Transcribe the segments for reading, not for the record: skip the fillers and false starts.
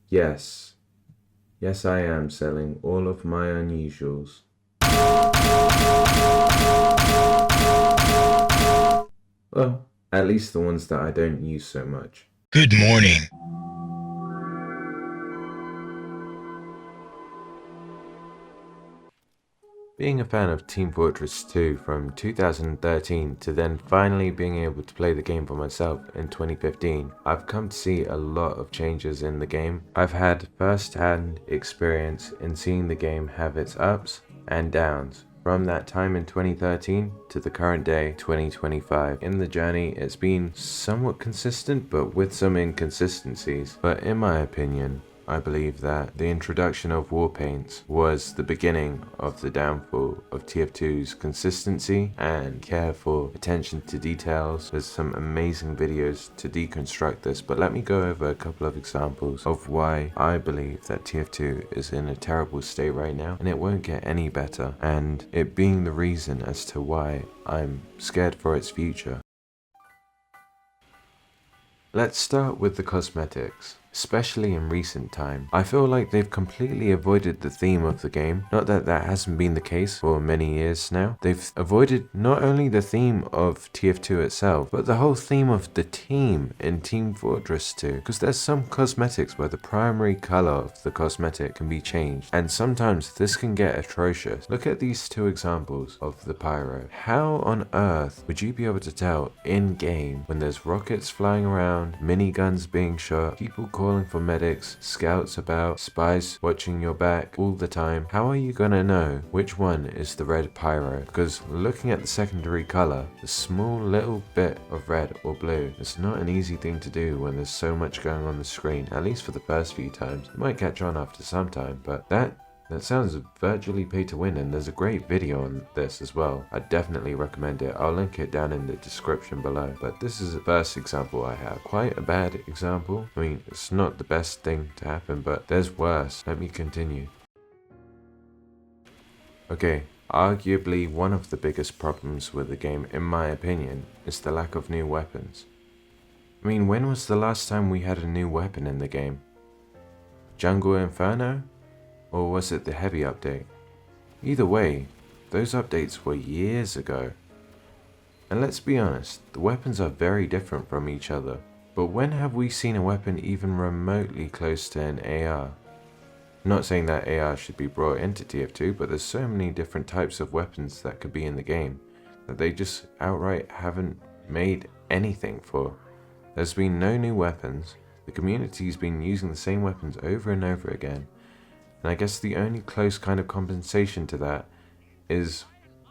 Yes. Yes, I am selling all of my unusuals. Well, at least the ones that I don't use so much. Good morning. Being a fan of Team Fortress 2 from 2013 to then finally being able to play the game for myself in 2015, I've come to see a lot of changes in the game. I've had first-hand experience in seeing the game have its ups and downs from that time in 2013 to the current day 2025. In the journey, it's been somewhat consistent but with some inconsistencies. But in my opinion, I believe that the introduction of war paints was the beginning of the downfall of TF2's consistency and care for attention to details. There's some amazing videos to deconstruct this, but let me go over a couple of examples of why I believe that TF2 is in a terrible state right now and it won't get any better, and it being the reason as to why I'm scared for its future. Let's start with the cosmetics. Especially in recent time, I feel like they've completely avoided the theme of the game. Not that that hasn't been the case for many years now. They've avoided not only the theme of TF2 itself, but the whole theme of the team in Team Fortress 2. Because there's some cosmetics where the primary color of the cosmetic can be changed, and sometimes this can get atrocious. Look at these two examples of the pyro. How on earth would you be able to tell in game when there's rockets flying around, miniguns being shot, people calling for medics, scouts about, spies watching your back all the time? How are you gonna know which one is the red pyro? Because looking at the secondary color, the small little bit of red or blue, it's not an easy thing to do when there's so much going on the screen, at least for the first few times. You might catch on after some time, but that sounds virtually pay to win, and there's a great video on this as well. I definitely recommend it. I'll link it down in the description below. But this is the first example I have. Quite a bad example. I mean, it's not the best thing to happen, but there's worse. Let me continue. Okay, arguably one of the biggest problems with the game, in my opinion, is the lack of new weapons. I mean, when was the last time we had a new weapon in the game? Jungle Inferno? Or was it the heavy update? Either way, those updates were years ago. And let's be honest, the weapons are very different from each other. But when have we seen a weapon even remotely close to an AR? Not saying that AR should be brought into TF2, but there's so many different types of weapons that could be in the game that they just outright haven't made anything for. There's been no new weapons, the community's been using the same weapons over and over again, and I guess the only close kind of compensation to that is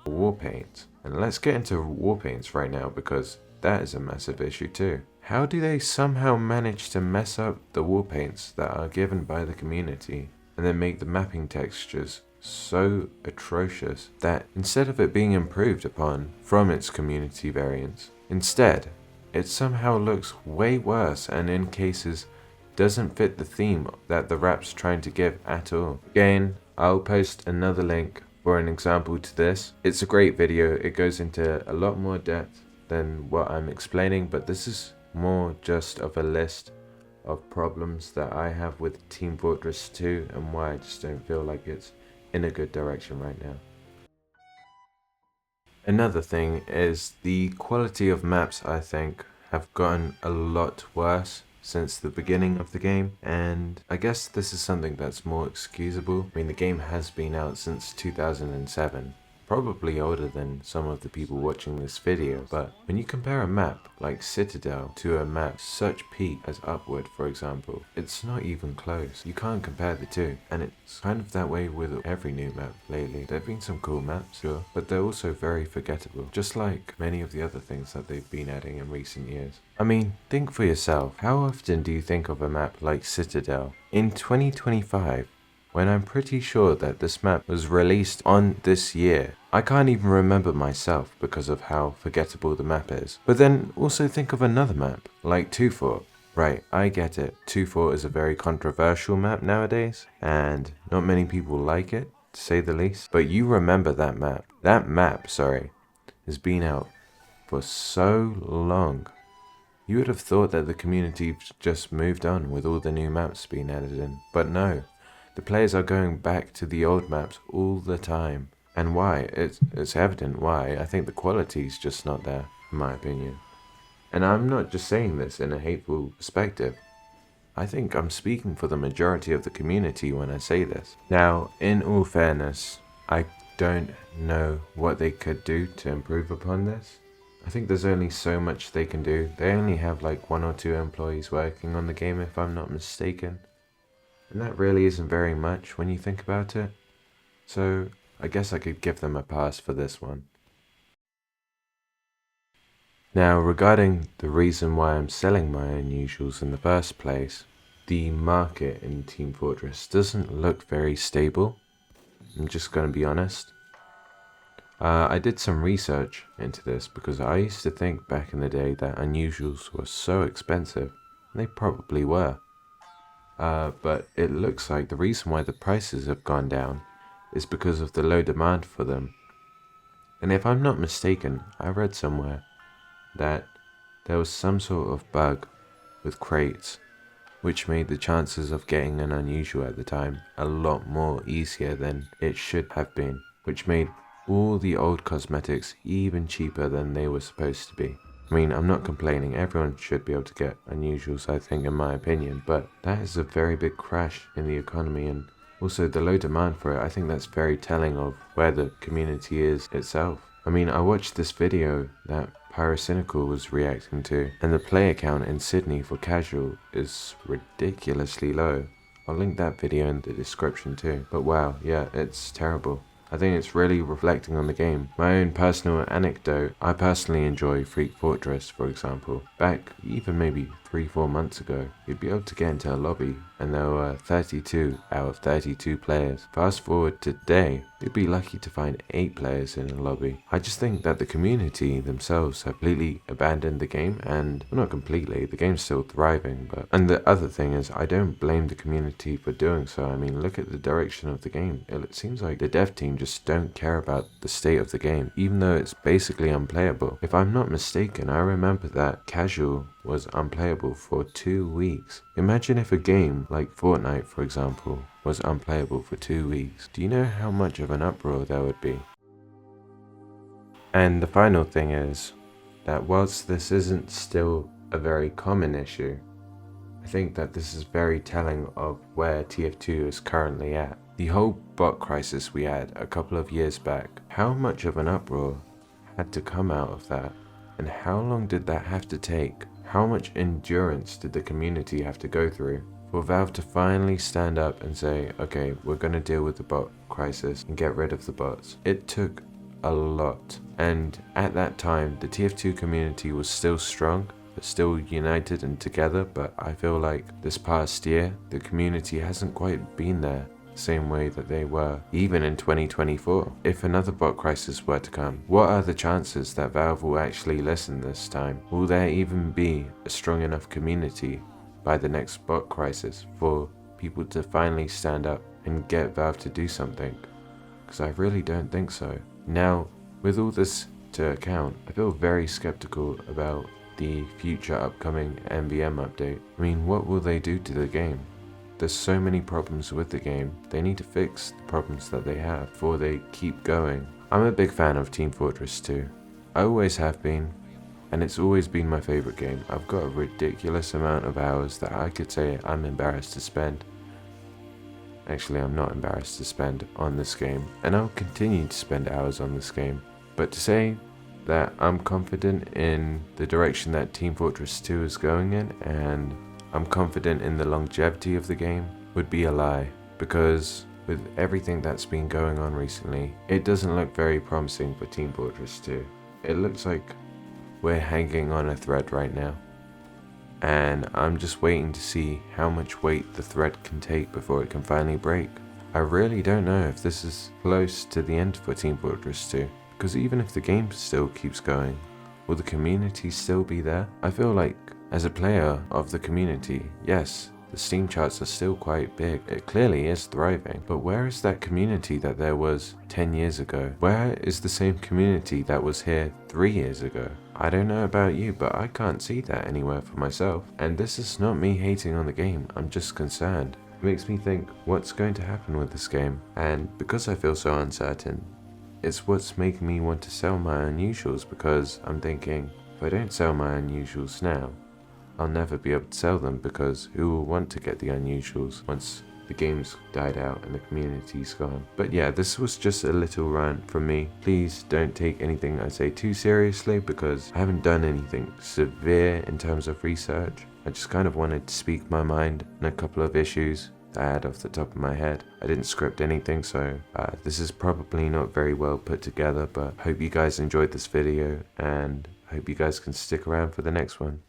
war paint. And let's get into war paints right now, because that is a massive issue too. How do they somehow manage to mess up the war paints that are given by the community and then make the mapping textures so atrocious that instead of it being improved upon from its community variants, instead it somehow looks way worse, and in cases doesn't fit the theme that the rap's trying to give at all. Again, I'll post another link for an example to this. It's a great video. It goes into a lot more depth than what I'm explaining, but this is more just of a list of problems that I have with Team Fortress 2 and why I just don't feel like it's in a good direction right now. Another thing is the quality of maps, I think, have gotten a lot worse since the beginning of the game, and I guess this is something that's more excusable. I mean, the game has been out since 2007, probably older than some of the people watching this video, but when you compare a map like Citadel to a map such peak as Upward, for example, it's not even close. You can't compare the two, and it's kind of that way with every new map lately. There have been some cool maps, sure, but they're also very forgettable, just like many of the other things that they've been adding in recent years. I mean, think for yourself, how often do you think of a map like Citadel? In 2025, when I'm pretty sure that this map was released on this year, I can't even remember myself because of how forgettable the map is. But then also think of another map, like 2 Fort. Right, I get it. 2 Fort is a very controversial map nowadays, and not many people like it, to say the least. But you remember that map. That map, sorry, has been out for so long. You would have thought that the community just moved on with all the new maps being added in, but no. The players are going back to the old maps all the time. And why? It's evident why. I think the quality's just not there, in my opinion. And I'm not just saying this in a hateful perspective. I think I'm speaking for the majority of the community when I say this. Now, in all fairness, I don't know what they could do to improve upon this. I think there's only so much they can do. They only have like 1 or 2 employees working on the game if I'm not mistaken. And that really isn't very much when you think about it. So I guess I could give them a pass for this one. Now, regarding the reason why I'm selling my unusuals in the first place, the market in Team Fortress doesn't look very stable. I'm just going to be honest. I did some research into this because I used to think back in the day that unusuals were so expensive. They probably were. But it looks like the reason why the prices have gone down is because of the low demand for them. And if I'm not mistaken, I read somewhere that there was some sort of bug with crates which made the chances of getting an unusual at the time a lot more easier than it should have been, which made all the old cosmetics even cheaper than they were supposed to be. I mean, I'm not complaining, everyone should be able to get unusuals, I think, in my opinion, but that is a very big crash in the economy, and also the low demand for it. I think that's very telling of where the community is itself. I mean, I watched this video that Pyrocynical was reacting to, and the player count in Sydney for casual is ridiculously low. I'll link that video in the description too. But wow, yeah, it's terrible. I think it's really reflecting on the game. My own personal anecdote, I personally enjoy Freak Fortress, for example. Back even maybe 3-4 months ago, you'd be able to get into a lobby and there were 32 out of 32 players. Fast forward to today, you'd be lucky to find 8 players in a lobby. I just think that the community themselves have completely abandoned the game, and well, not completely, the game's still thriving, but and the other thing is I don't blame the community for doing so. I mean, look at the direction of the game. It seems like the dev team just don't care about the state of the game, even though it's basically unplayable. If I'm not mistaken, I remember that casual was unplayable for 2 weeks. Imagine if a game like Fortnite, for example, was unplayable for 2 weeks. Do you know how much of an uproar there would be? And the final thing is that whilst this isn't still a very common issue, I think that this is very telling of where TF2 is currently at. The whole bot crisis we had a couple of years back, how much of an uproar had to come out of that? And how long did that have to take? How much endurance did the community have to go through for Valve to finally stand up and say, okay, we're going to deal with the bot crisis and get rid of the bots? It took a lot. And at that time, the TF2 community was still strong, but still united and together. But I feel like this past year, the community hasn't quite been there same way that they were even in 2024. If another bot crisis were to come, what are the chances that Valve will actually listen this time? Will there even be a strong enough community by the next bot crisis for people to finally stand up and get Valve to do something? Because I really don't think so. Now, with all this to account, I feel very skeptical about the future upcoming MVM update. I mean, what will they do to the game? There's so many problems with the game. They need to fix the problems that they have before they keep going. I'm a big fan of Team Fortress 2. I always have been, and it's always been my favorite game. I've got a ridiculous amount of hours that I could say I'm embarrassed to spend. Actually, I'm not embarrassed to spend on this game, and I'll continue to spend hours on this game. But to say that I'm confident in the direction that Team Fortress 2 is going in, and I'm confident in the longevity of the game, would be a lie, because with everything that's been going on recently, it doesn't look very promising for Team Fortress 2. It looks like we're hanging on a thread right now, and I'm just waiting to see how much weight the thread can take before it can finally break. I really don't know if this is close to the end for Team Fortress 2, because even if the game still keeps going, will the community still be there? I feel like as a player of the community, yes, the Steam charts are still quite big. It clearly is thriving. But where is that community that there was 10 years ago? Where is the same community that was here 3 years ago? I don't know about you, but I can't see that anywhere for myself. And this is not me hating on the game, I'm just concerned. It makes me think, what's going to happen with this game? And because I feel so uncertain, it's what's making me want to sell my unusuals, because I'm thinking, if I don't sell my unusuals now, I'll never be able to sell them, because who will want to get the unusuals once the game's died out and the community's gone? But yeah, this was just a little rant from me. Please don't take anything I say too seriously, because I haven't done anything severe in terms of research. I just kind of wanted to speak my mind on a couple of issues that I had off the top of my head. I didn't script anything, so this is probably not very well put together, but I hope you guys enjoyed this video, and I hope you guys can stick around for the next one.